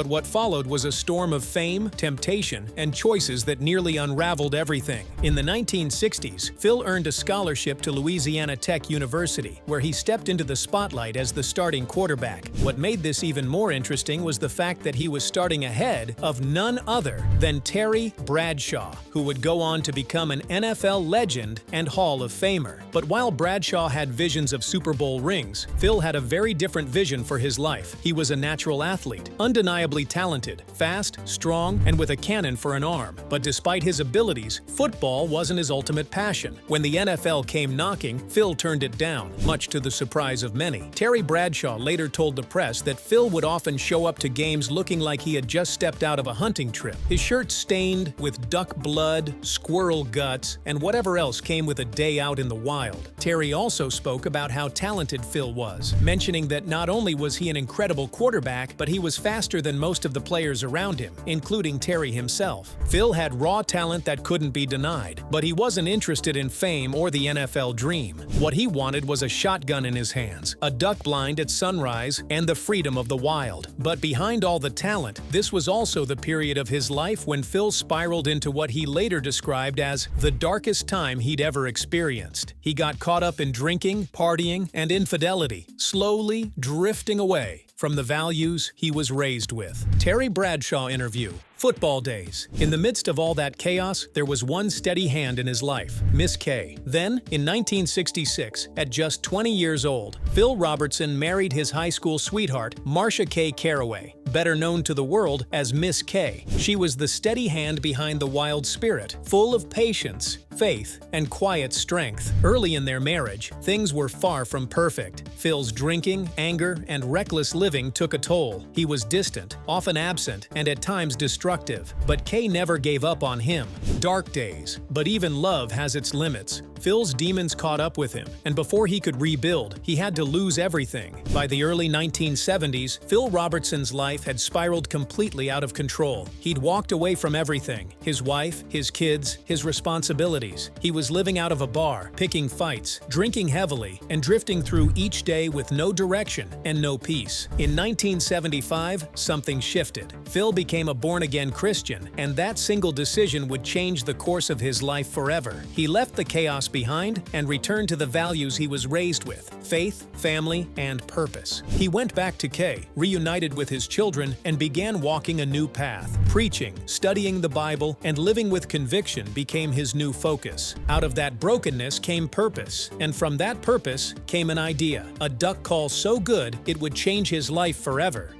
But what followed was a storm of fame, temptation, and choices that nearly unraveled everything. In the 1960s, Phil earned a scholarship to Louisiana Tech University, where he stepped into the spotlight as the starting quarterback. What made this even more interesting was the fact that he was starting ahead of none other than Terry Bradshaw, who would go on to become an NFL legend and Hall of Famer. But while Bradshaw had visions of Super Bowl rings, Phil had a very different vision for his life. He was a natural athlete, undeniably talented, fast, strong, and with a cannon for an arm. But despite his abilities, football wasn't his ultimate passion. When the NFL came knocking, Phil turned it down, much to the surprise of many. Terry Bradshaw later told the press that Phil would often show up to games looking like he had just stepped out of a hunting trip. His shirt stained with duck blood, squirrel guts, and whatever else came with a day out in the wild. Terry also spoke about how talented Phil was, mentioning that not only was he an incredible quarterback, but he was faster than most of the players around him, including Terry himself. Phil had raw talent that couldn't be denied, but he wasn't interested in fame or the NFL dream. What he wanted was a shotgun in his hands, a duck blind at sunrise, and the freedom of the wild. But behind all the talent, this was also the period of his life when Phil spiraled into what he later described as the darkest time he'd ever experienced. He got caught up in drinking, partying, and infidelity, slowly drifting away from the values he was raised with. Terry Bradshaw interview. Football days. In the midst of all that chaos, there was one steady hand in his life, Miss K. Then, in 1966, at just 20 years old, Phil Robertson married his high school sweetheart, Marcia K. Caraway, better known to the world as Miss K. She was the steady hand behind the wild spirit, full of patience, faith, and quiet strength. Early in their marriage, things were far from perfect. Phil's drinking, anger, and reckless living took a toll. He was distant, often absent, and at times destructive. But Kay never gave up on him. Dark days. But even love has its limits. Phil's demons caught up with him, and before he could rebuild, he had to lose everything. By the early 1970s, Phil Robertson's life had spiraled completely out of control. He'd walked away from everything: his wife, his kids, his responsibilities. He was living out of a bar, picking fights, drinking heavily, and drifting through each day with no direction and no peace. In 1975, something shifted. Phil became a born-again Christian, and that single decision would change the course of his life forever. He left the chaos behind and returned to the values he was raised with: faith, family, and purpose. He went back to Kay, reunited with his children, and began walking a new path. Preaching, studying the Bible, and living with conviction became his new focus. Out of that brokenness came purpose, and from that purpose came an idea, a duck call so good it would change his life forever.